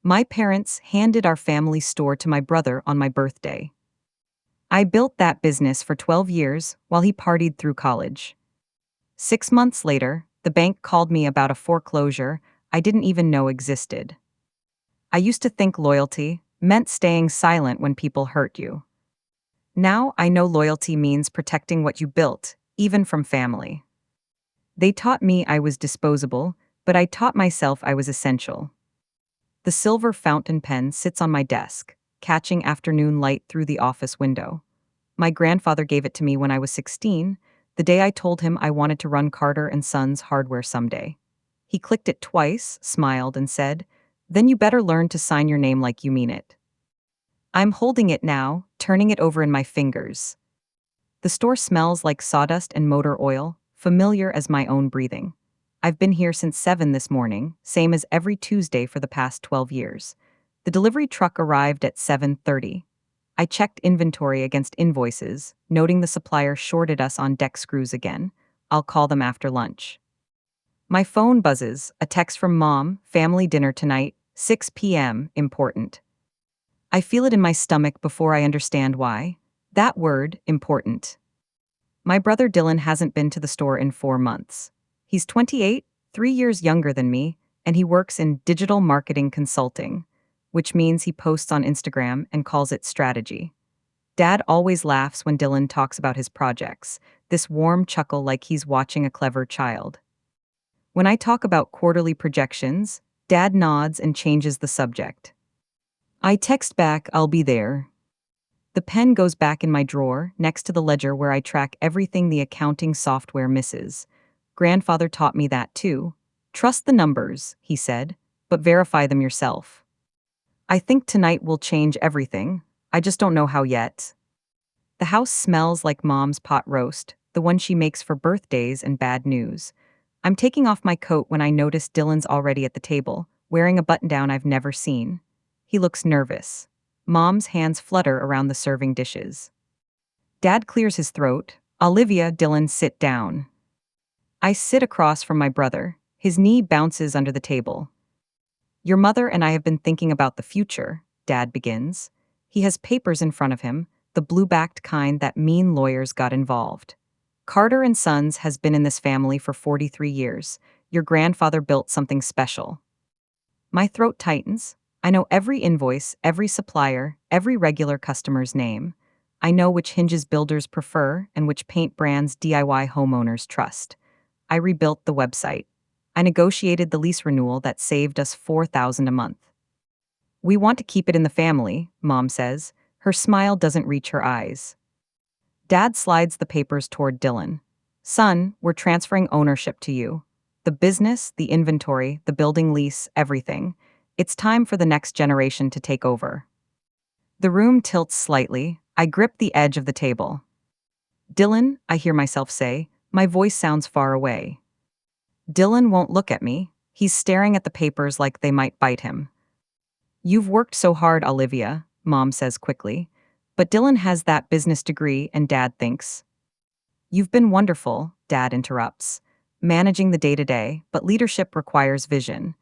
My parents handed our family store to my brother on my birthday. I built that business for 12 years while he partied through college. 6 months later, the bank called me about a foreclosure I didn't even know existed. I used to think loyalty meant staying silent when people hurt you. Now I know loyalty means protecting what you built, even from family. They taught me I was disposable, but I taught myself I was essential. The silver fountain pen sits on my desk, catching afternoon light through the office window. My grandfather gave it to me when I was 16, the day I told him I wanted to run Carter and Sons hardware someday. He clicked it twice, smiled, and said, "Then you better learn to sign your name like you mean it." I'm holding it now, turning it over in my fingers. The store smells like sawdust and motor oil, familiar as my own breathing. I've been here since 7 this morning, same as every Tuesday for the past 12 years. The delivery truck arrived at 7:30. I checked inventory against invoices, noting the supplier shorted us on deck screws again. I'll call them after lunch. My phone buzzes, a text from Mom, family dinner tonight, 6 p.m., important. I feel it in my stomach before I understand why. That word, important. My brother Dylan hasn't been to the store in 4 months. He's 28, 3 years younger than me, and he works in digital marketing consulting, which means he posts on Instagram and calls it strategy. Dad always laughs when Dylan talks about his projects, this warm chuckle like he's watching a clever child. When I talk about quarterly projections, Dad nods and changes the subject. I text back, "I'll be there." The pen goes back in my drawer, next to the ledger where I track everything the accounting software misses. Grandfather taught me that too. Trust the numbers, he said, but verify them yourself. I think tonight will change everything. I just don't know how yet. The house smells like Mom's pot roast, the one she makes for birthdays and bad news. I'm taking off my coat when I notice Dylan's already at the table, wearing a button-down I've never seen. He looks nervous. Mom's hands flutter around the serving dishes. Dad clears his throat. "Olivia, Dylan, sit down." I sit across from my brother. His knee bounces under the table. "Your mother and I have been thinking about the future," Dad begins. He has papers in front of him, the blue-backed kind that mean lawyers got involved. "Carter and Sons has been in this family for 43 years. Your grandfather built something special." My throat tightens. I know every invoice, every supplier, every regular customer's name. I know which hinges builders prefer and which paint brands DIY homeowners trust. I rebuilt the website. I negotiated the lease renewal that saved us $4,000 a month. "We want to keep it in the family," Mom says. Her smile doesn't reach her eyes. Dad slides the papers toward Dylan. "Son, we're transferring ownership to you. The business, the inventory, the building lease, everything. It's time for the next generation to take over." The room tilts slightly. I grip the edge of the table. "Dylan," I hear myself say. My voice sounds far away. Dylan won't look at me. He's staring at the papers like they might bite him. "You've worked so hard, Olivia," Mom says quickly. But Dylan has that business degree and Dad thinks. "You've been wonderful," Dad interrupts. "Managing the day-to-day, but leadership requires vision."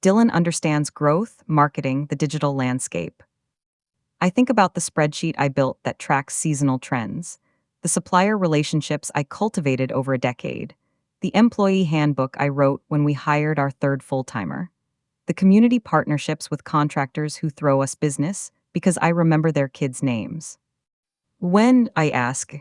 Dylan understands growth, marketing, the digital landscape. I think about the spreadsheet I built that tracks seasonal trends, the supplier relationships I cultivated over a decade, the employee handbook I wrote when we hired our third full-timer, the community partnerships with contractors who throw us business because I remember their kids' names. "When?" I ask.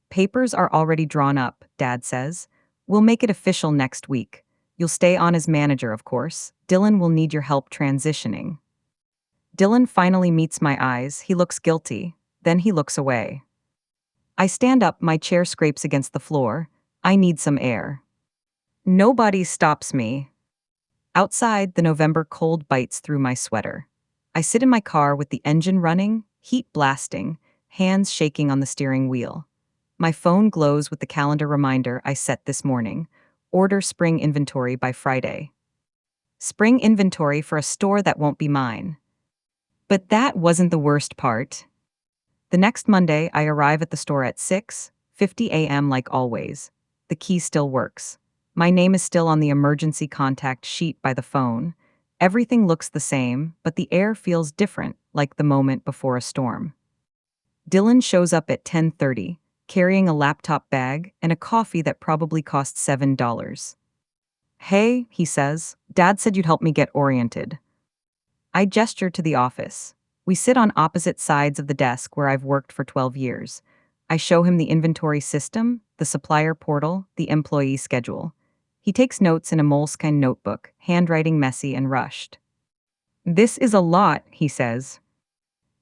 "Papers are already drawn up," Dad says. "We'll make it official next week. You'll stay on as manager, of course. Dylan will need your help transitioning." Dylan finally meets my eyes. He looks guilty. Then he looks away. I stand up, my chair scrapes against the floor. I need some air. Nobody stops me. Outside, the November cold bites through my sweater. I sit in my car with the engine running, heat blasting, hands shaking on the steering wheel. My phone glows with the calendar reminder I set this morning. Order spring inventory by Friday. Spring inventory for a store that won't be mine. But that wasn't the worst part. The next Monday, I arrive at the store at 6:50 a.m. like always. The key still works. My name is still on the emergency contact sheet by the phone. Everything looks the same, but the air feels different, like the moment before a storm. Dylan shows up at 10:30, carrying a laptop bag and a coffee that probably cost $7. "Hey," he says, "Dad said you'd help me get oriented." I gesture to the office. We sit on opposite sides of the desk where I've worked for 12 years. I show him the inventory system, the supplier portal, the employee schedule. He takes notes in a moleskine notebook, handwriting messy and rushed. "This is a lot," he says.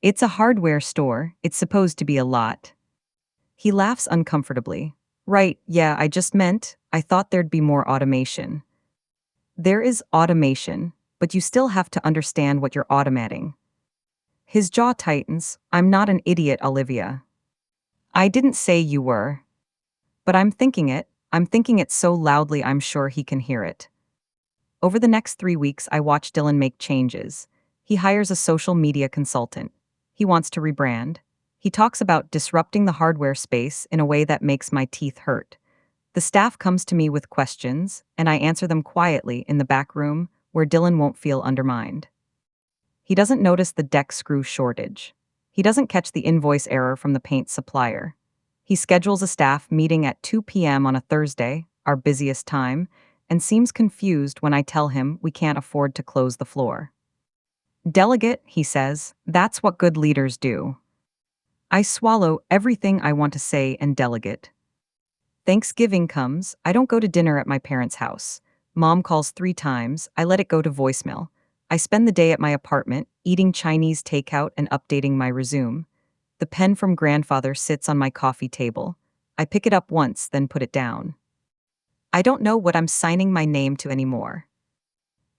"It's a hardware store. It's supposed to be a lot." He laughs uncomfortably. "Right, yeah, I thought there'd be more automation." There is automation, but you still have to understand what you're automating. His jaw tightens. "I'm not an idiot, Olivia." "I didn't say you were." But I'm thinking it. I'm thinking it so loudly I'm sure he can hear it. Over the next 3 weeks, I watch Dylan make changes. He hires a social media consultant. He wants to rebrand. He talks about disrupting the hardware space in a way that makes my teeth hurt. The staff comes to me with questions, and I answer them quietly in the back room where Dylan won't feel undermined. He doesn't notice the deck screw shortage. He doesn't catch the invoice error from the paint supplier. He schedules a staff meeting at 2 p.m. on a Thursday, our busiest time, and seems confused when I tell him we can't afford to close the floor. "Delegate," he says, "that's what good leaders do." I swallow everything I want to say and delegate. Thanksgiving comes, I don't go to dinner at my parents' house. Mom calls 3 times, I let it go to voicemail. I spend the day at my apartment, eating Chinese takeout and updating my resume. The pen from grandfather sits on my coffee table. I pick it up once, then put it down. I don't know what I'm signing my name to anymore.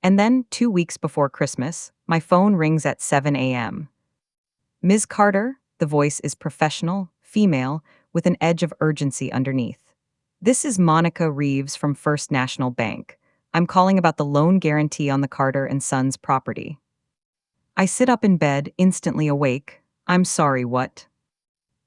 And then, 2 weeks before Christmas, my phone rings at 7 a.m. "Ms. Carter," the voice is professional, female, with an edge of urgency underneath. "This is Monica Reeves from First National Bank. I'm calling about the loan guarantee on the Carter and Sons property." I sit up in bed, instantly awake. "I'm sorry, what?"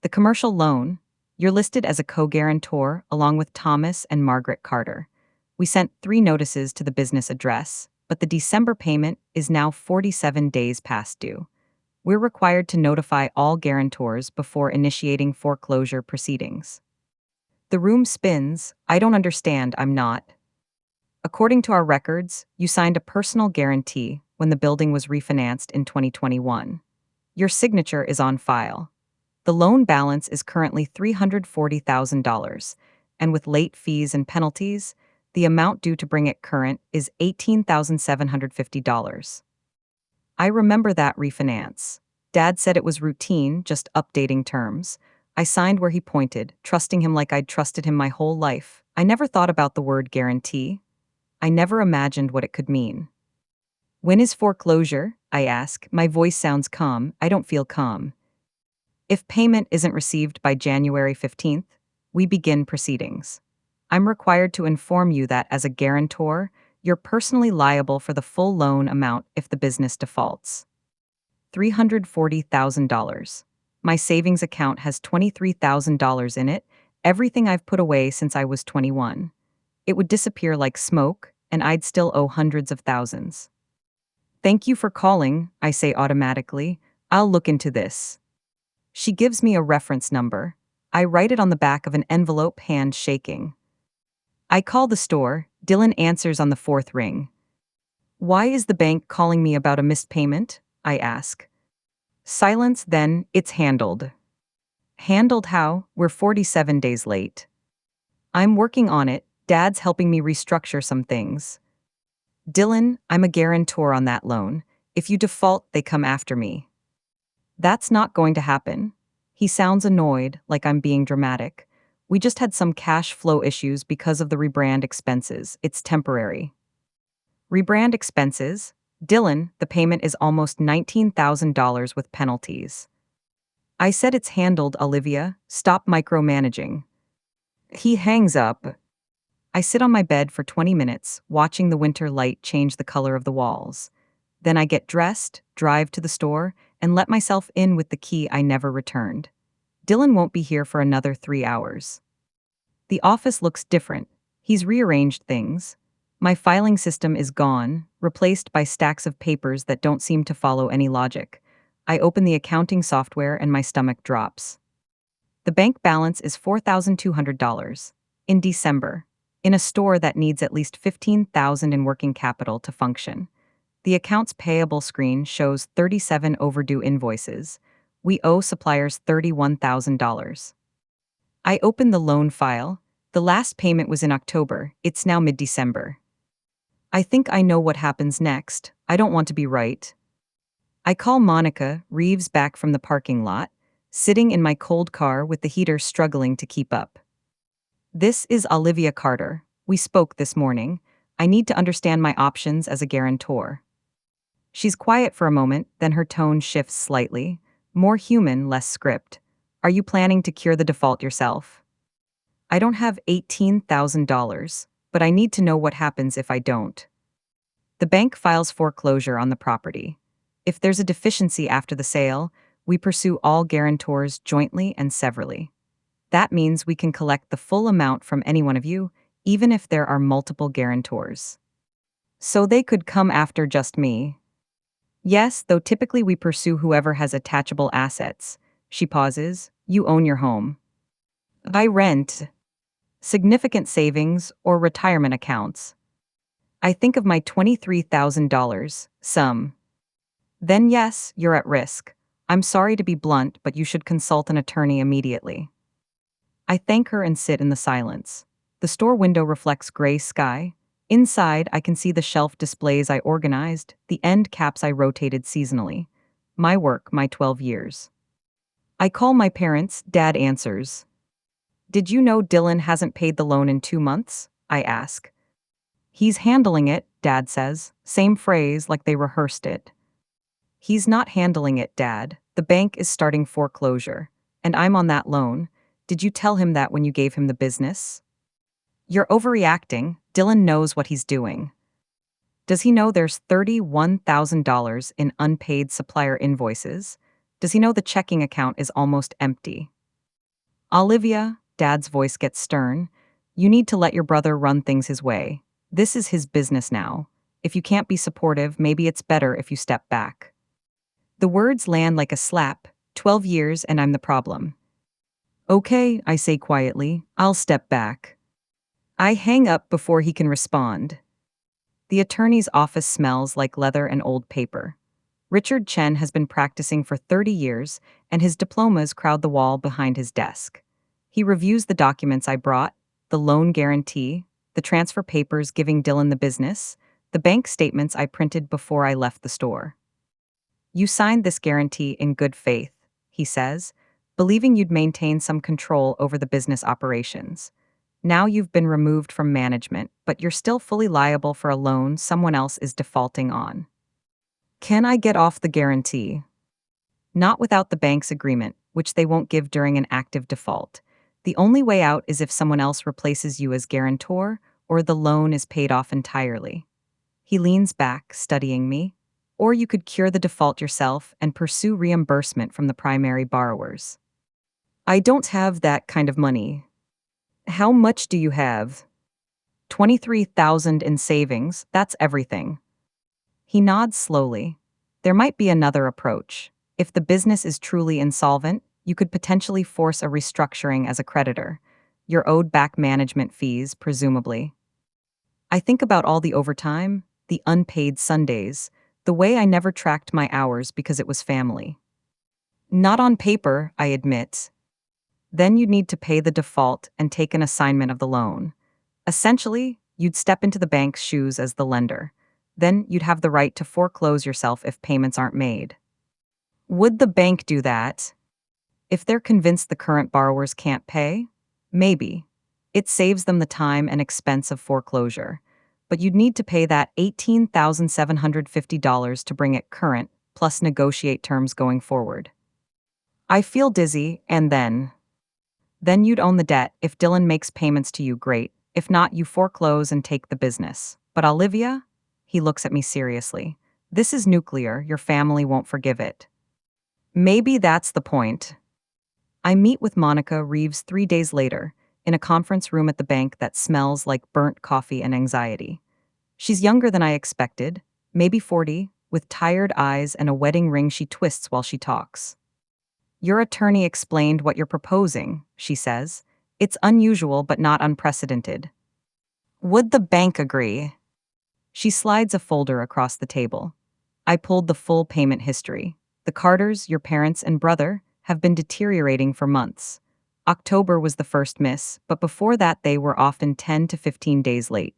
"The commercial loan. You're listed as a co-guarantor along with Thomas and Margaret Carter. We sent 3 notices to the business address, but the December payment is now 47 days past due. We're required to notify all guarantors before initiating foreclosure proceedings." The room spins. I don't understand, I'm not. "According to our records, you signed a personal guarantee when the building was refinanced in 2021. Your signature is on file. The loan balance is currently $340,000, and with late fees and penalties, the amount due to bring it current is $18,750. I remember that refinance. Dad said it was routine, just updating terms. I signed where he pointed, trusting him like I'd trusted him my whole life. I never thought about the word guarantee. I never imagined what it could mean. "When is foreclosure?" I ask. My voice sounds calm. I don't feel calm. "If payment isn't received by January 15th, we begin proceedings. I'm required to inform you that as a guarantor, you're personally liable for the full loan amount if the business defaults. $340,000. My savings account has $23,000 in it, everything I've put away since I was 21. It would disappear like smoke, and I'd still owe hundreds of thousands." "Thank you for calling," I say automatically. "I'll look into this." She gives me a reference number. I write it on the back of an envelope, hand shaking. I call the store. Dylan answers on the 4th ring. "Why is the bank calling me about a missed payment?" I ask. Silence, then, "It's handled." "Handled how? We're 47 days late." "I'm working on it. Dad's helping me restructure some things." "Dylan, I'm a guarantor on that loan. If you default, they come after me." "That's not going to happen." He sounds annoyed, like I'm being dramatic. "We just had some cash flow issues because of the rebrand expenses. It's temporary." "Rebrand expenses?" "Dylan, the payment is almost $19,000 with penalties." I said it's handled, Olivia. Stop micromanaging. He hangs up. I sit on my bed for 20 minutes, watching the winter light change the color of the walls. Then I get dressed, drive to the store, and let myself in with the key I never returned. Dylan won't be here for another 3 hours. The office looks different. He's rearranged things. My filing system is gone, replaced by stacks of papers that don't seem to follow any logic. I open the accounting software and my stomach drops. The bank balance is $4,200 in December, in a store that needs at least $15,000 in working capital to function. The accounts payable screen shows 37 overdue invoices. We owe suppliers $31,000. I open the loan file. The last payment was in October. It's now mid-December. I think I know what happens next. I don't want to be right. I call Monica Reeves back from the parking lot, sitting in my cold car with the heater struggling to keep up. This is Olivia Carter. We spoke this morning. I need to understand my options as a guarantor. She's quiet for a moment, then her tone shifts slightly. More human, less script. Are you planning to cure the default yourself? I don't have $18,000, but I need to know what happens if I don't. The bank files foreclosure on the property. If there's a deficiency after the sale, we pursue all guarantors jointly and severally. That means we can collect the full amount from any one of you, even if there are multiple guarantors. So they could come after just me. Yes, though typically we pursue whoever has attachable assets. She pauses. You own your home. I rent. Significant savings or retirement accounts. I think of my $23,000 sum. Then yes, you're at risk. I'm sorry to be blunt, but you should consult an attorney immediately. I thank her and sit in the silence. The store window reflects gray sky. Inside, I can see the shelf displays I organized, the end caps I rotated seasonally. My work, my 12 years. I call my parents. Dad answers. Did you know Dylan hasn't paid the loan in 2 months? I ask. He's handling it, Dad says. Same phrase, like they rehearsed it. He's not handling it, Dad. The bank is starting foreclosure. And I'm on that loan. Did you tell him that when you gave him the business? You're overreacting. Dylan knows what he's doing. Does he know there's $31,000 in unpaid supplier invoices? Does he know the checking account is almost empty? Olivia, Dad's voice gets stern. You need to let your brother run things his way. This is his business now. If you can't be supportive, maybe it's better if you step back. The words land like a slap. 12 years and I'm the problem. Okay, I say quietly. I'll step back. I hang up before he can respond. The attorney's office smells like leather and old paper. Richard Chen has been practicing for 30 years, and his diplomas crowd the wall behind his desk. He reviews the documents I brought, the loan guarantee, the transfer papers giving Dylan the business, the bank statements I printed before I left the store. You signed this guarantee in good faith, he says, believing you'd maintain some control over the business operations. Now you've been removed from management, but you're still fully liable for a loan someone else is defaulting on. Can I get off the guarantee? Not without the bank's agreement, which they won't give during an active default. The only way out is if someone else replaces you as guarantor or the loan is paid off entirely. He leans back, studying me. Or you could cure the default yourself and pursue reimbursement from the primary borrowers. I don't have that kind of money. How much do you have? $23,000 in savings, that's everything. He nods slowly. There might be another approach. If the business is truly insolvent, you could potentially force a restructuring as a creditor. You're owed back management fees, presumably. I think about all the overtime, the unpaid Sundays, the way I never tracked my hours because it was family. Not on paper, I admit. Then you'd need to pay the default and take an assignment of the loan. Essentially, you'd step into the bank's shoes as the lender. Then you'd have the right to foreclose yourself if payments aren't made. Would the bank do that? If they're convinced the current borrowers can't pay? Maybe. It saves them the time and expense of foreclosure. But you'd need to pay that $18,750 to bring it current, plus negotiate terms going forward. I feel dizzy, and then you'd own the debt. If Dylan makes payments to you, great. If not, you foreclose and take the business. But Olivia? He looks at me seriously. This is nuclear. Your family won't forgive it. Maybe that's the point. I meet with Monica Reeves 3 days later, in a conference room at the bank that smells like burnt coffee and anxiety. She's younger than I expected, maybe 40, with tired eyes and a wedding ring she twists while she talks. Your attorney explained what you're proposing, she says. It's unusual but not unprecedented. Would the bank agree? She slides a folder across the table. I pulled the full payment history. The Carters, your parents and brother, have been deteriorating for months. October was the first miss, but before that they were often 10 to 15 days late.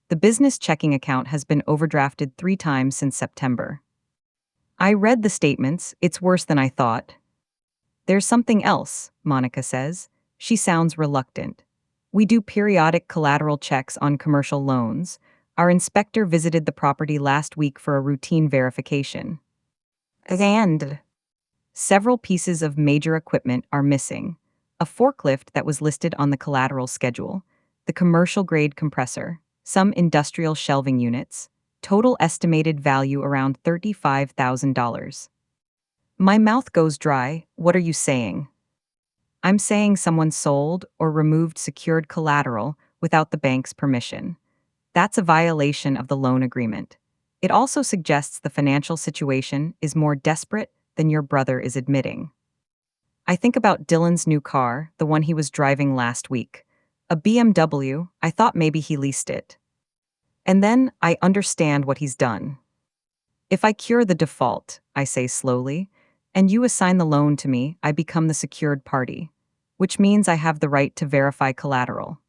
The business checking account has been overdrafted 3 times since September. I read the statements. It's worse than I thought. There's something else, Monica says. She sounds reluctant. We do periodic collateral checks on commercial loans. Our inspector visited the property last week for a routine verification. And several pieces of major equipment are missing. A forklift that was listed on the collateral schedule, the commercial-grade compressor, some industrial shelving units, total estimated value around $35,000. My mouth goes dry. What are you saying? I'm saying someone sold or removed secured collateral without the bank's permission. That's a violation of the loan agreement. It also suggests the financial situation is more desperate than your brother is admitting. I think about Dylan's new car, the one he was driving last week. A BMW. I thought maybe he leased it. And then I understand what he's done. If I cure the default, I say slowly, and you assign the loan to me, I become the secured party, which means I have the right to verify collateral.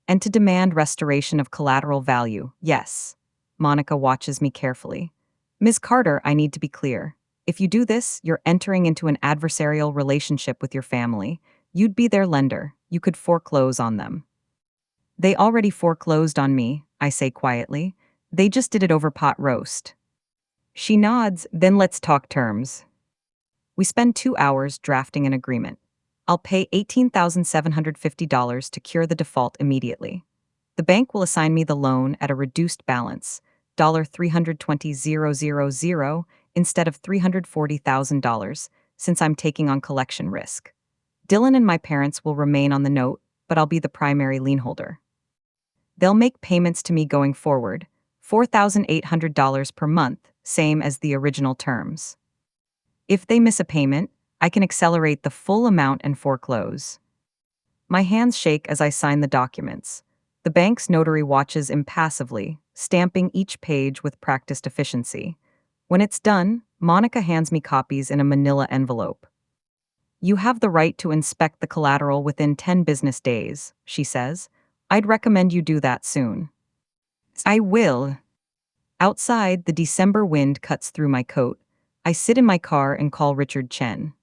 And to demand restoration of collateral value, yes. Monica watches me carefully. Ms. Carter, I need to be clear. If you do this, you're entering into an adversarial relationship with your family. You'd be their lender. You could foreclose on them. They already foreclosed on me, I say quietly. They just did it over pot roast. She nods, then let's talk terms. We spend 2 hours drafting an agreement. I'll pay $18,750 to cure the default immediately. The bank will assign me the loan at a reduced balance, $320,000 instead of $340,000, since I'm taking on collection risk. Dylan and my parents will remain on the note, but I'll be the primary lien holder. They'll make payments to me going forward, $4,800 per month, same as the original terms. If they miss a payment, I can accelerate the full amount and foreclose. My hands shake as I sign the documents. The bank's notary watches impassively, stamping each page with practiced efficiency. When it's done, Monica hands me copies in a manila envelope. You have the right to inspect the collateral within 10 business days, she says. I'd recommend you do that soon. I will. Outside, the December wind cuts through my coat. I sit in my car and call Richard Chen.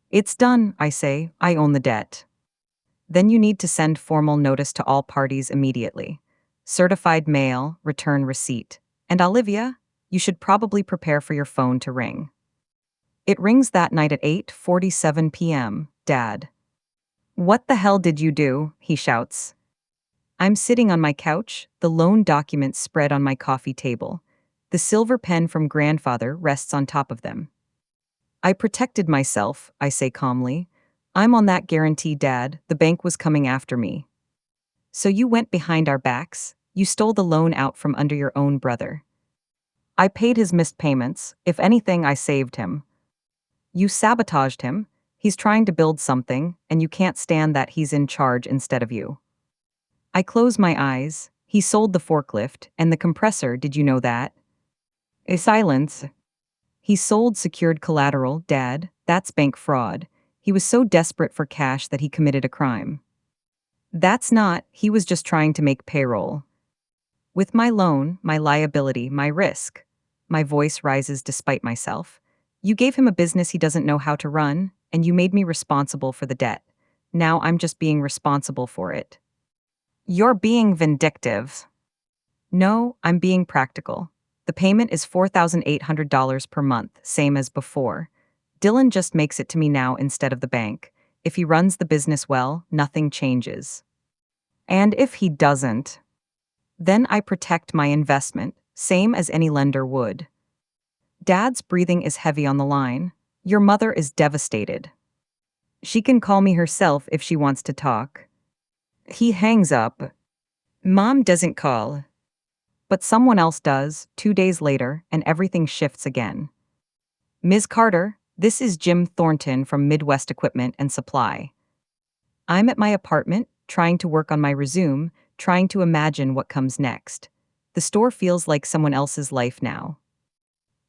It's done, I say. I own the debt. Then you need to send formal notice to all parties immediately. Certified mail, return receipt. And Olivia, you should probably prepare for your phone to ring. It rings that night at 8:47 p.m., Dad. What the hell did you do? He shouts. I'm sitting on my couch, the loan documents spread on my coffee table. The silver pen from grandfather rests on top of them. I protected myself, I say calmly. I'm on that guarantee, Dad. The bank was coming after me. So you went behind our backs? You stole the loan out from under your own brother. I paid his missed payments. If anything, I saved him. You sabotaged him. He's trying to build something, and you can't stand that he's in charge instead of you. I close my eyes. He sold the forklift and the compressor, did you know that? A silence. He sold secured collateral, Dad. That's bank fraud. He was so desperate for cash that he committed a crime. That's not, he was just trying to make payroll. With my loan, my liability, my risk. My voice rises despite myself. You gave him a business he doesn't know how to run, and you made me responsible for the debt. Now I'm just being responsible for it. You're being vindictive. No, I'm being practical. The payment is $4,800 per month, same as before. Dylan just makes it to me now instead of the bank. If he runs the business well, nothing changes. And if he doesn't, then I protect my investment, same as any lender would. Dad's breathing is heavy on the line. Your mother is devastated. She can call me herself if she wants to talk. He hangs up. Mom doesn't call. But someone else does, 2 days later, and everything shifts again. Ms. Carter, this is Jim Thornton from Midwest Equipment and Supply. I'm at my apartment, trying to work on my resume, trying to imagine what comes next. The store feels like someone else's life now.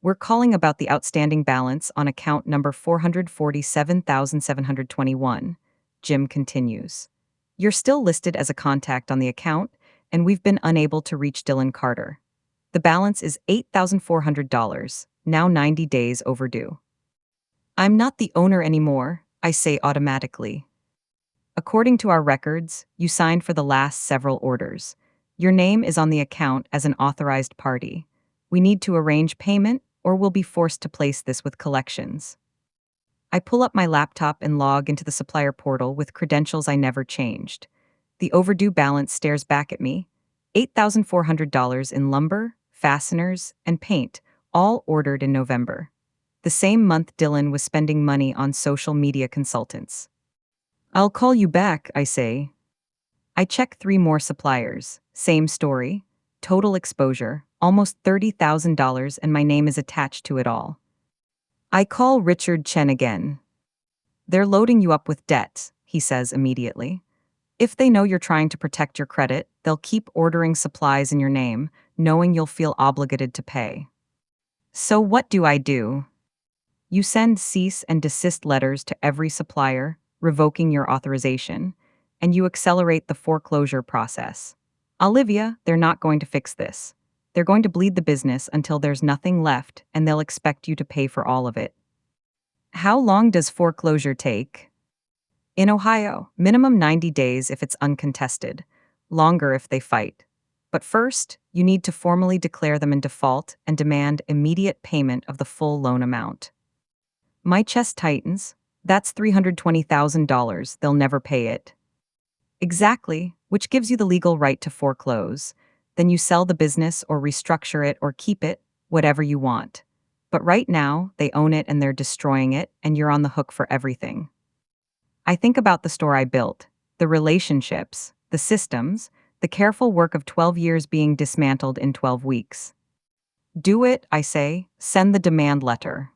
We're calling about the outstanding balance on account number 447,721. Jim continues. You're still listed as a contact on the account, and we've been unable to reach Dylan Carter. The balance is $8,400, now 90 days overdue. I'm not the owner anymore, I say automatically. According to our records, you signed for the last several orders. Your name is on the account as an authorized party. We need to arrange payment, or we'll be forced to place this with collections. I pull up my laptop and log into the supplier portal with credentials I never changed. The overdue balance stares back at me. $8,400 in lumber, fasteners, and paint, all ordered in November. The same month Dylan was spending money on social media consultants. I'll call you back, I say. I check 3 more suppliers. Same story. Total exposure, almost $30,000, and my name is attached to it all. I call Richard Chen again. They're loading you up with debt, he says immediately. If they know you're trying to protect your credit, they'll keep ordering supplies in your name, knowing you'll feel obligated to pay. So what do I do? You send cease and desist letters to every supplier, revoking your authorization, and you accelerate the foreclosure process. Olivia, they're not going to fix this. They're going to bleed the business until there's nothing left, and they'll expect you to pay for all of it. How long does foreclosure take? In Ohio, minimum 90 days if it's uncontested, longer if they fight. But first, you need to formally declare them in default and demand immediate payment of the full loan amount. My chest tightens. That's $320,000, they'll never pay it. Exactly, which gives you the legal right to foreclose. Then you sell the business or restructure it or keep it, whatever you want. But right now, they own it and they're destroying it, and you're on the hook for everything. I think about the store I built, the relationships, the systems, the careful work of 12 years being dismantled in 12 weeks. Do it, I say, send the demand letter.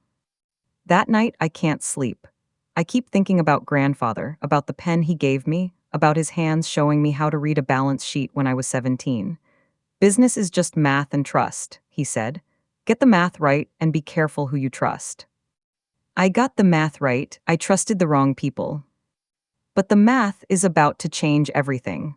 That night, I can't sleep. I keep thinking about grandfather, about the pen he gave me, about his hands showing me how to read a balance sheet when I was 17. Business is just math and trust, he said. Get the math right and be careful who you trust. I got the math right, I trusted the wrong people. But the math is about to change everything.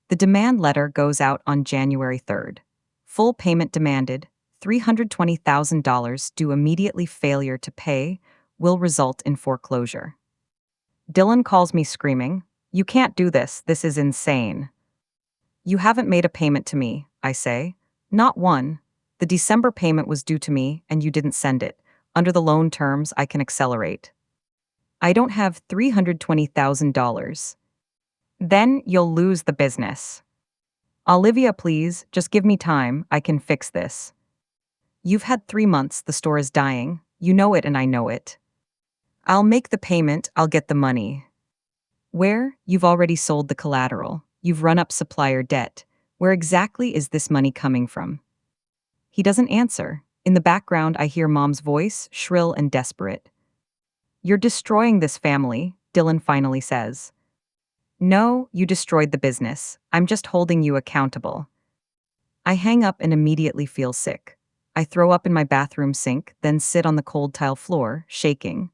The demand letter goes out on January 3rd. Full payment demanded, $320,000 due immediately. Failure to pay will result in foreclosure. Dylan calls me screaming, "You can't do this, this is insane." "You haven't made a payment to me," I say. "Not one. The December payment was due to me and you didn't send it. Under the loan terms, I can accelerate." "I don't have $320,000. "Then you'll lose the business." "Olivia, please, just give me time, I can fix this." "You've had 3 months, the store is dying. You know it and I know it." "I'll make the payment, I'll get the money." "Where? You've already sold the collateral. You've run up supplier debt. Where exactly is this money coming from?" He doesn't answer. In the background, I hear Mom's voice, shrill and desperate. "You're destroying this family," Dylan finally says. "No, you destroyed the business. I'm just holding you accountable." I hang up and immediately feel sick. I throw up in my bathroom sink, then sit on the cold tile floor, shaking.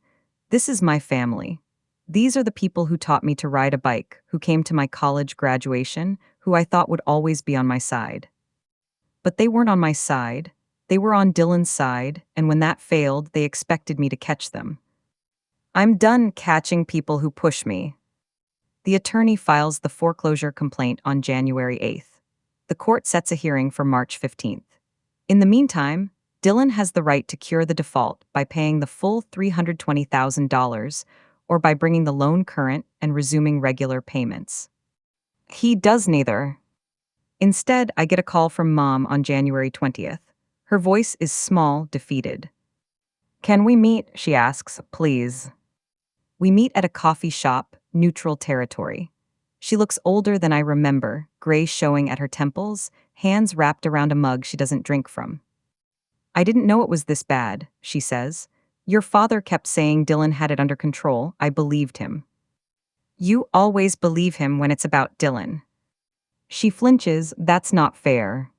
This is my family. These are the people who taught me to ride a bike, who came to my college graduation, who I thought would always be on my side. But they weren't on my side. They were on Dylan's side, and when that failed, they expected me to catch them. I'm done catching people who push me. The attorney files the foreclosure complaint on January 8th. The court sets a hearing for March 15th. In the meantime, Dylan has the right to cure the default by paying the full $320,000 or by bringing the loan current and resuming regular payments. He does neither. Instead, I get a call from Mom on January 20th. Her voice is small, defeated. "Can we meet?" she asks, "please." We meet at a coffee shop, neutral territory. She looks older than I remember, gray showing at her temples, hands wrapped around a mug she doesn't drink from. I didn't know it was this bad, she says. Your father kept saying Dylan had it under control. I believed him. You always believe him when it's about Dylan. She flinches. That's not fair.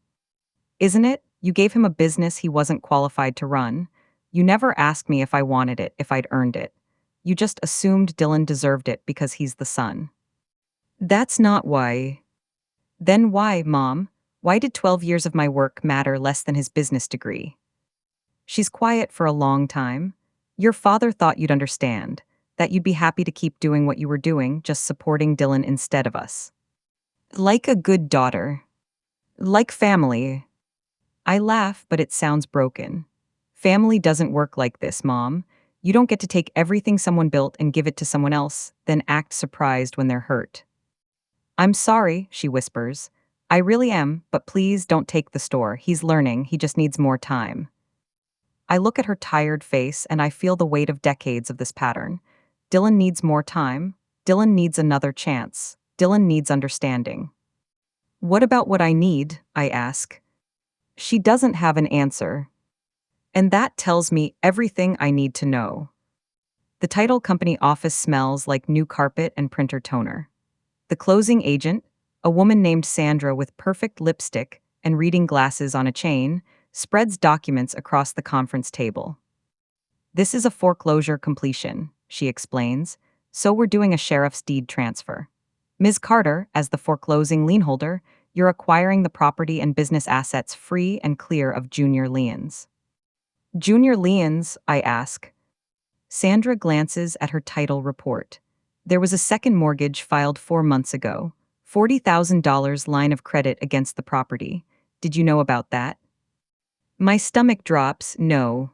Isn't it? You gave him a business he wasn't qualified to run. You never asked me if I wanted it, if I'd earned it. You just assumed Dylan deserved it because he's the son. That's not why. Then why, Mom? Why did 12 years of my work matter less than his business degree? She's quiet for a long time. Your father thought you'd understand, that you'd be happy to keep doing what you were doing, just supporting Dylan instead of us. Like a good daughter. Like family. I laugh, but it sounds broken. Family doesn't work like this, Mom. You don't get to take everything someone built and give it to someone else, then act surprised when they're hurt. I'm sorry, she whispers. I really am, but please don't take the store. He's learning, he just needs more time. I look at her tired face and I feel the weight of decades of this pattern. Dylan needs more time. Dylan needs another chance. Dylan needs understanding. What about what I need? I ask. She doesn't have an answer. And that tells me everything I need to know. The title company office smells like new carpet and printer toner. The closing agent, a woman named Sandra with perfect lipstick and reading glasses on a chain, spreads documents across the conference table. This is a foreclosure completion, she explains, so we're doing a sheriff's deed transfer. Ms. Carter, as the foreclosing lien holder, you're acquiring the property and business assets free and clear of junior liens. Junior liens, I ask. Sandra glances at her title report. There was a second mortgage filed 4 months ago, $40,000 line of credit against the property. Did you know about that? My stomach drops. No.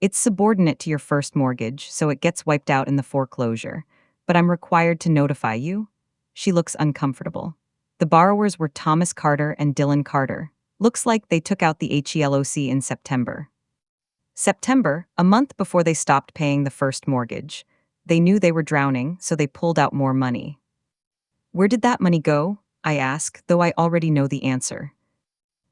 It's subordinate to your first mortgage, so it gets wiped out in the foreclosure. But I'm required to notify you? She looks uncomfortable. The borrowers were Thomas Carter and Dylan Carter. Looks like they took out the HELOC in September. September, a month before they stopped paying the first mortgage. They knew they were drowning, so they pulled out more money. Where did that money go? I ask, though I already know the answer.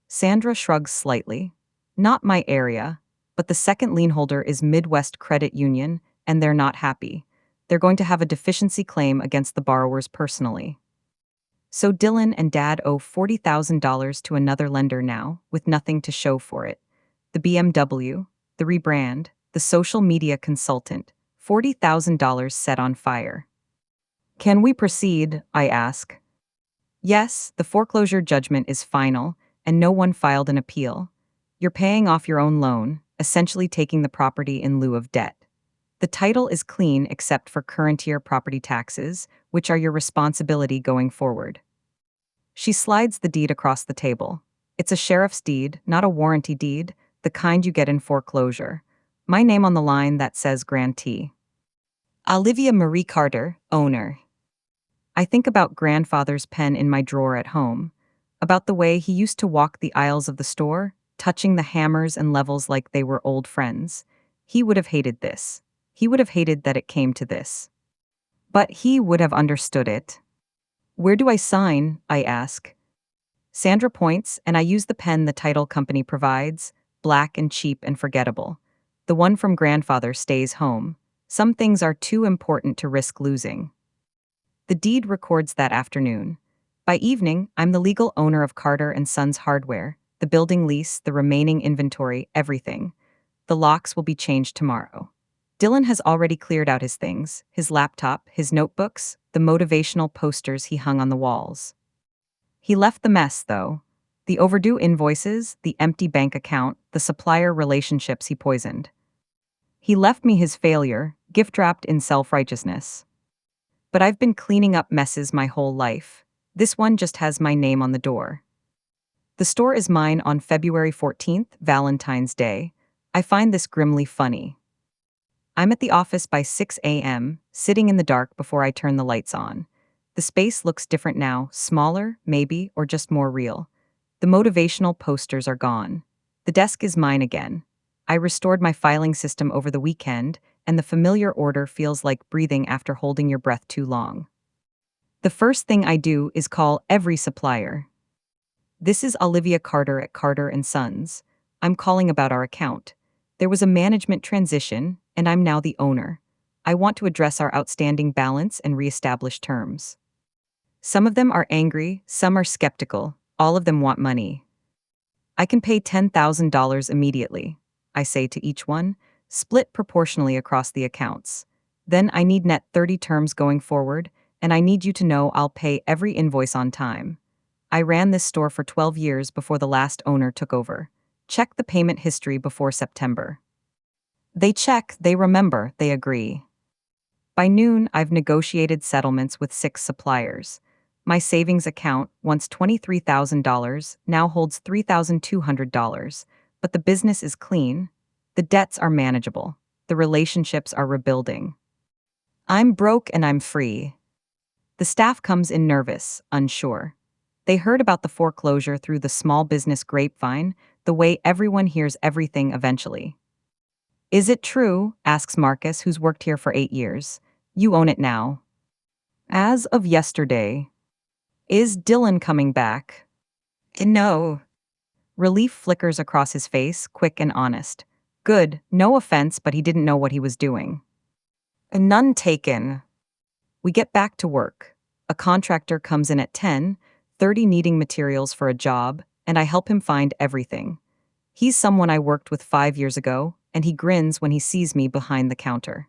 Sandra shrugs slightly. Not my area, but the second lien holder is Midwest Credit Union, and they're not happy. They're going to have a deficiency claim against the borrowers personally. So Dylan and Dad owe $40,000 to another lender now, with nothing to show for it. The BMW, the rebrand, the social media consultant, $40,000 set on fire. Can we proceed? I ask. Yes, the foreclosure judgment is final, and no one filed an appeal. You're paying off your own loan, essentially taking the property in lieu of debt. The title is clean except for current year property taxes, which are your responsibility going forward. She slides the deed across the table. It's a sheriff's deed, not a warranty deed, the kind you get in foreclosure. My name on the line that says grantee. Olivia Marie Carter, owner. I think about grandfather's pen in my drawer at home, about the way he used to walk the aisles of the store, touching the hammers and levels like they were old friends. He would have hated this. He would have hated that it came to this. But he would have understood it. Where do I sign? I ask. Sandra points, and I use the pen the title company provides, black and cheap and forgettable. The one from grandfather stays home. Some things are too important to risk losing. The deed records that afternoon. By evening, I'm the legal owner of Carter and Sons Hardware, the building lease, the remaining inventory, everything. The locks will be changed tomorrow. Dylan has already cleared out his things, his laptop, his notebooks, the motivational posters he hung on the walls. He left the mess, though. The overdue invoices, the empty bank account, the supplier relationships he poisoned. He left me his failure, gift-wrapped in self-righteousness. But I've been cleaning up messes my whole life. This one just has my name on the door. The store is mine on February 14th, Valentine's Day. I find this grimly funny. I'm at the office by 6 a.m., sitting in the dark before I turn the lights on. The space looks different now, smaller, maybe, or just more real. The motivational posters are gone. The desk is mine again. I restored my filing system over the weekend, and the familiar order feels like breathing after holding your breath too long. The first thing I do is call every supplier. This is Olivia Carter at Carter and Sons. I'm calling about our account. There was a management transition, and I'm now the owner. I want to address our outstanding balance and reestablish terms. Some of them are angry, some are skeptical, all of them want money. I can pay $10,000 immediately, I say to each one, split proportionally across the accounts. Then I need net 30 terms going forward, and I need you to know I'll pay every invoice on time. I ran this store for 12 years before the last owner took over. Check the payment history before September. They check, they remember, they agree. By noon, I've negotiated settlements with 6 suppliers. My savings account, once $23,000, now holds $3,200, but the business is clean. The debts are manageable. The relationships are rebuilding. I'm broke and I'm free. The staff comes in nervous, unsure. They heard about the foreclosure through the small business grapevine, the way everyone hears everything eventually. Is it true? Asks Marcus, who's worked here for 8 years. You own it now. As of yesterday. Is Dylan coming back? No. Relief flickers across his face, quick and honest. Good, no offense, but he didn't know what he was doing. None taken. We get back to work. A contractor comes in at 10:30 needing materials for a job, and I help him find everything. He's someone I worked with 5 years ago, and he grins when he sees me behind the counter.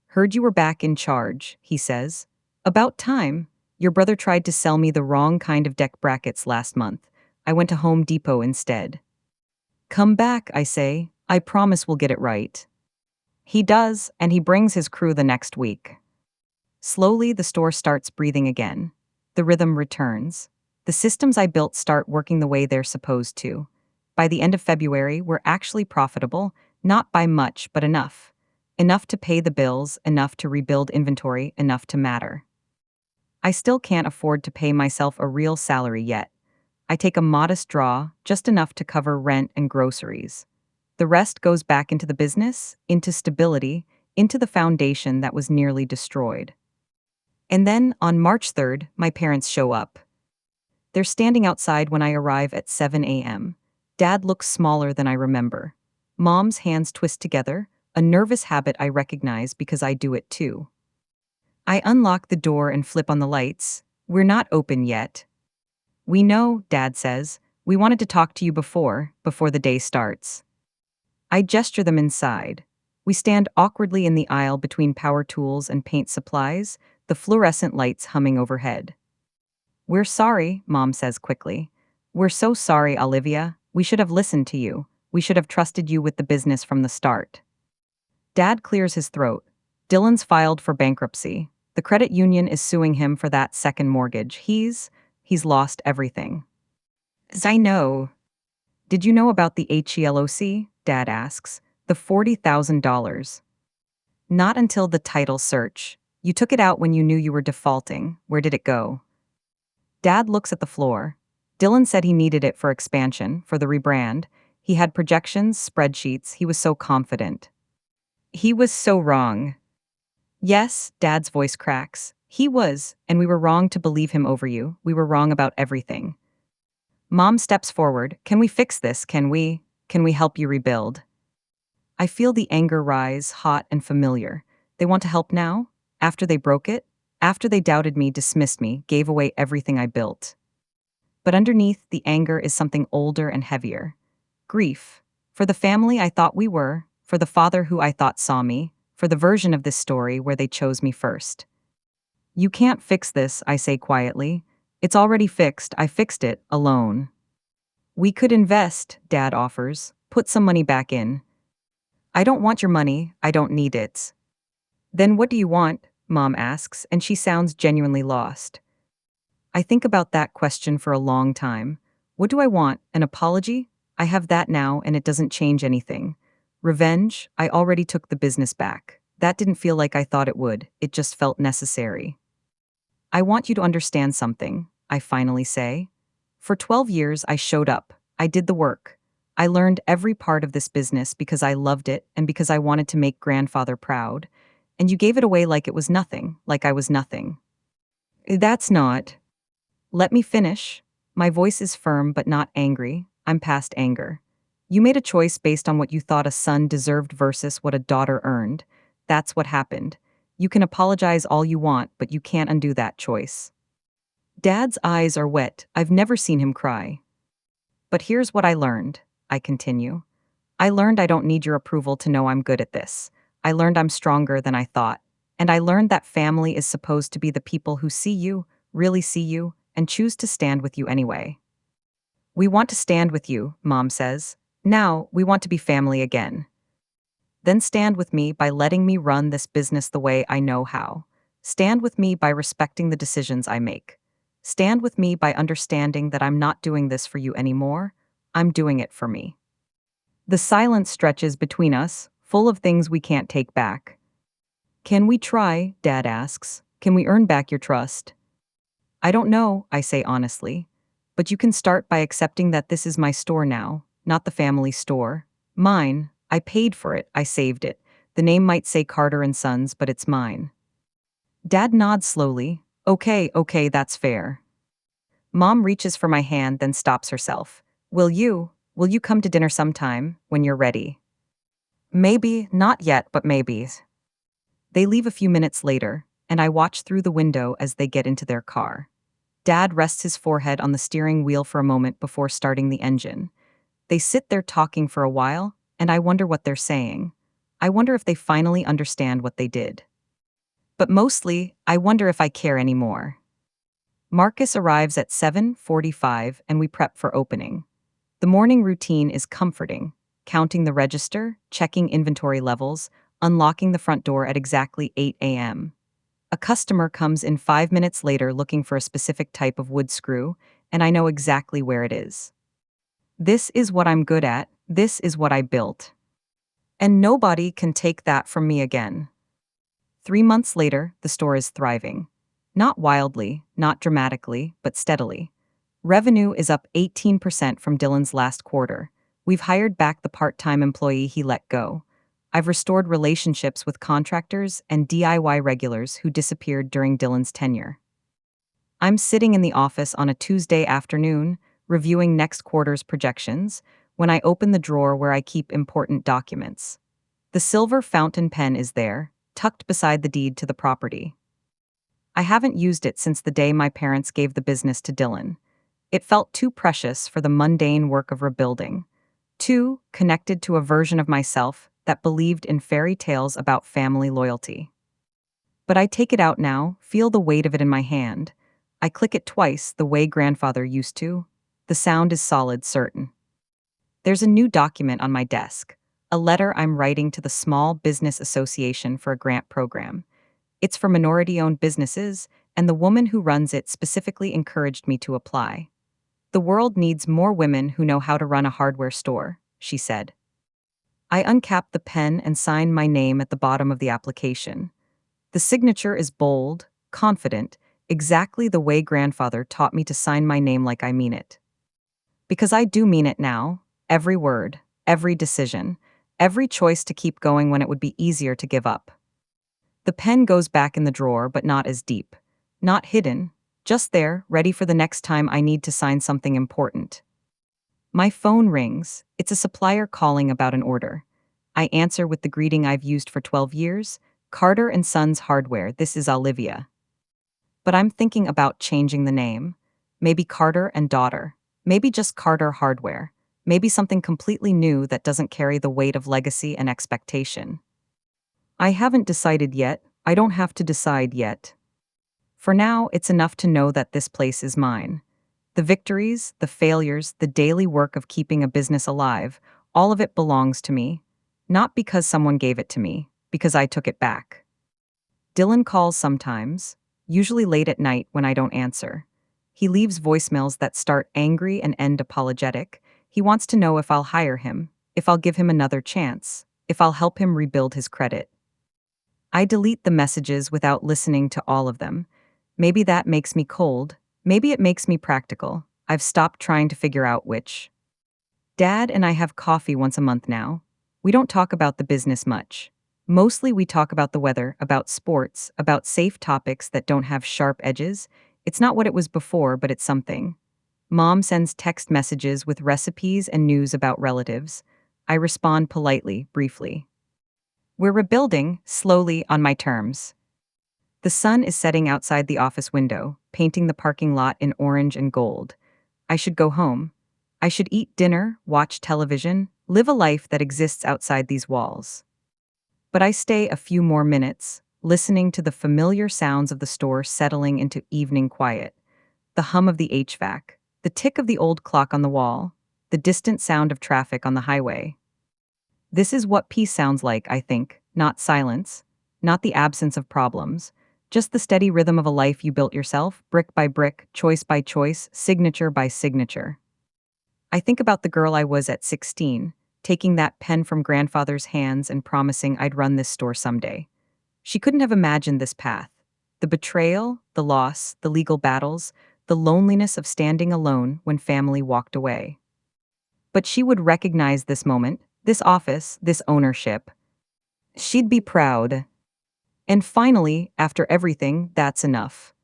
Heard you were back in charge, he says. About time. Your brother tried to sell me the wrong kind of deck brackets last month. I went to Home Depot instead. Come back, I say. I promise we'll get it right. He does, and he brings his crew the next week. Slowly, the store starts breathing again. The rhythm returns. The systems I built start working the way they're supposed to. By the end of February, we're actually profitable, not by much, but enough. Enough to pay the bills, enough to rebuild inventory, enough to matter. I still can't afford to pay myself a real salary yet. I take a modest draw, just enough to cover rent and groceries. The rest goes back into the business, into stability, into the foundation that was nearly destroyed. And then, on March 3rd, my parents show up. They're standing outside when I arrive at 7 a.m. Dad looks smaller than I remember. Mom's hands twist together, a nervous habit I recognize because I do it too. I unlock the door and flip on the lights. We're not open yet. We know, Dad says. We wanted to talk to you before the day starts. I gesture them inside. We stand awkwardly in the aisle between power tools and paint supplies, the fluorescent lights humming overhead. We're sorry, Mom says quickly. We're so sorry, Olivia. We should have listened to you. We should have trusted you with the business from the start. Dad clears his throat. Dylan's filed for bankruptcy. The credit union is suing him for that second mortgage. He's lost everything. As I know. Did you know about the HELOC? Dad asks. The $40,000. Not until the title search. You took it out when you knew you were defaulting. Where did it go? Dad looks at the floor. Dylan said he needed it for expansion, for the rebrand. He had projections, spreadsheets. He was so confident. He was so wrong. Yes, Dad's voice cracks. He was, and we were wrong to believe him over you. We were wrong about everything. Mom steps forward. Can we fix this? Can we help you rebuild? I feel the anger rise, hot and familiar. They want to help now? After they broke it? After they doubted me, dismissed me, gave away everything I built. But underneath the anger is something older and heavier. Grief. For the family I thought we were, for the father who I thought saw me, for the version of this story where they chose me first. You can't fix this, I say quietly. It's already fixed. I fixed it, alone. We could invest, Dad offers. Put some money back in. I don't want your money. I don't need it. Then what do you want? Mom asks, and she sounds genuinely lost. I think about that question for a long time. What do I want? An apology? I have that now, and it doesn't change anything. Revenge? I already took the business back. That didn't feel like I thought it would. It just felt necessary. I want you to understand something, I finally say. For 12 years, I showed up. I did the work. I learned every part of this business because I loved it and because I wanted to make grandfather proud. And you gave it away like it was nothing, like I was nothing. That's not. Let me finish. My voice is firm but not angry. I'm past anger. You made a choice based on what you thought a son deserved versus what a daughter earned. That's what happened. You can apologize all you want, but you can't undo that choice. Dad's eyes are wet. I've never seen him cry. But here's what I learned, I continue. I learned I don't need your approval to know I'm good at this. I learned I'm stronger than I thought. And I learned that family is supposed to be the people who see you, really see you, and choose to stand with you anyway. We want to stand with you, Mom says. Now, we want to be family again. Then stand with me by letting me run this business the way I know how. Stand with me by respecting the decisions I make. Stand with me by understanding that I'm not doing this for you anymore. I'm doing it for me. The silence stretches between us, full of things we can't take back. Can we try? Dad asks. Can we earn back your trust? I don't know, I say honestly. But you can start by accepting that this is my store now, not the family store. Mine. I paid for it, I saved it. The name might say Carter and Sons, but it's mine. Dad nods slowly. Okay, that's fair. Mom reaches for my hand, then stops herself. Will you come to dinner sometime, when you're ready? Maybe, not yet, but maybe. They leave a few minutes later, and I watch through the window as they get into their car. Dad rests his forehead on the steering wheel for a moment before starting the engine. They sit there talking for a while, and I wonder what they're saying. I wonder if they finally understand what they did. But mostly, I wonder if I care anymore. Marcus arrives at 7:45 and we prep for opening. The morning routine is comforting, counting the register, checking inventory levels, unlocking the front door at exactly 8 a.m. A customer comes in 5 minutes later looking for a specific type of wood screw, and I know exactly where it is. This is what I'm good at, this is what I built. And nobody can take that from me again. 3 months later, the store is thriving. Not wildly, not dramatically, but steadily. Revenue is up 18% from Dylan's last quarter. We've hired back the part-time employee he let go. I've restored relationships with contractors and DIY regulars who disappeared during Dylan's tenure. I'm sitting in the office on a Tuesday afternoon, reviewing next quarter's projections, when I open the drawer where I keep important documents. The silver fountain pen is there, tucked beside the deed to the property. I haven't used it since the day my parents gave the business to Dylan. It felt too precious for the mundane work of rebuilding, too connected to a version of myself that believed in fairy tales about family loyalty. But I take it out now, feel the weight of it in my hand. I click it twice, the way grandfather used to. The sound is solid, certain. There's a new document on my desk, a letter I'm writing to the Small Business Association for a grant program. It's for minority-owned businesses, and the woman who runs it specifically encouraged me to apply. The world needs more women who know how to run a hardware store, she said. I uncap the pen and sign my name at the bottom of the application. The signature is bold, confident, exactly the way grandfather taught me to sign my name like I mean it. Because I do mean it now, every word, every decision, every choice to keep going when it would be easier to give up. The pen goes back in the drawer, but not as deep. Not hidden, just there, ready for the next time I need to sign something important. My phone rings. It's a supplier calling about an order. I answer with the greeting I've used for 12 years, Carter and Sons Hardware, this is Olivia. But I'm thinking about changing the name. Maybe Carter and Daughter. Maybe just Carter Hardware. Maybe something completely new that doesn't carry the weight of legacy and expectation. I haven't decided yet. I don't have to decide yet. For now, it's enough to know that this place is mine. The victories, the failures, the daily work of keeping a business alive, all of it belongs to me. Not because someone gave it to me, because I took it back. Dylan calls sometimes, usually late at night when I don't answer. He leaves voicemails that start angry and end apologetic. He wants to know if I'll hire him, if I'll give him another chance, if I'll help him rebuild his credit. I delete the messages without listening to all of them. Maybe that makes me cold. Maybe it makes me practical. I've stopped trying to figure out which. Dad and I have coffee once a month now. We don't talk about the business much. Mostly we talk about the weather, about sports, about safe topics that don't have sharp edges. It's not what it was before, but it's something. Mom sends text messages with recipes and news about relatives. I respond politely, briefly. We're rebuilding, slowly, on my terms. The sun is setting outside the office window, painting the parking lot in orange and gold. I should go home. I should eat dinner, watch television, live a life that exists outside these walls. But I stay a few more minutes, listening to the familiar sounds of the store settling into evening quiet. The hum of the HVAC, the tick of the old clock on the wall, the distant sound of traffic on the highway. This is what peace sounds like, I think, not silence, not the absence of problems, just the steady rhythm of a life you built yourself, brick by brick, choice by choice, signature by signature. I think about the girl I was at 16, taking that pen from grandfather's hands and promising I'd run this store someday. She couldn't have imagined this path. The betrayal, the loss, the legal battles, the loneliness of standing alone when family walked away. But she would recognize this moment, this office, this ownership. She'd be proud. And finally, after everything, that's enough.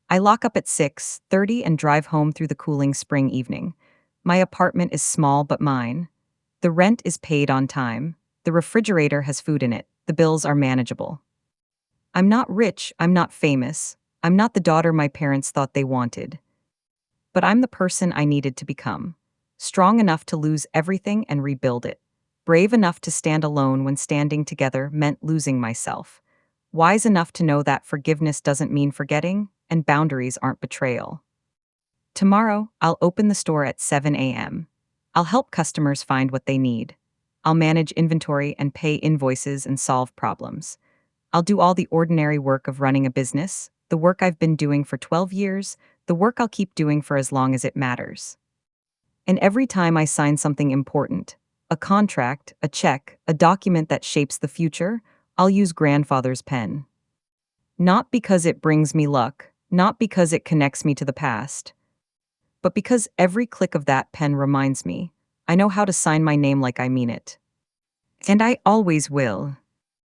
I lock up at 6:30 and drive home through the cooling spring evening. My apartment is small but mine. The rent is paid on time. The refrigerator has food in it. The bills are manageable. I'm not rich, I'm not famous. I'm not the daughter my parents thought they wanted. But I'm the person I needed to become. Strong enough to lose everything and rebuild it. Brave enough to stand alone when standing together meant losing myself. Wise enough to know that forgiveness doesn't mean forgetting, and boundaries aren't betrayal. Tomorrow, I'll open the store at 7 a.m. I'll help customers find what they need. I'll manage inventory and pay invoices and solve problems. I'll do all the ordinary work of running a business, the work I've been doing for 12 years, the work I'll keep doing for as long as it matters. And every time I sign something important, a contract, a check, a document that shapes the future, I'll use grandfather's pen. Not because it brings me luck, not because it connects me to the past, but because every click of that pen reminds me, I know how to sign my name like I mean it. And I always will.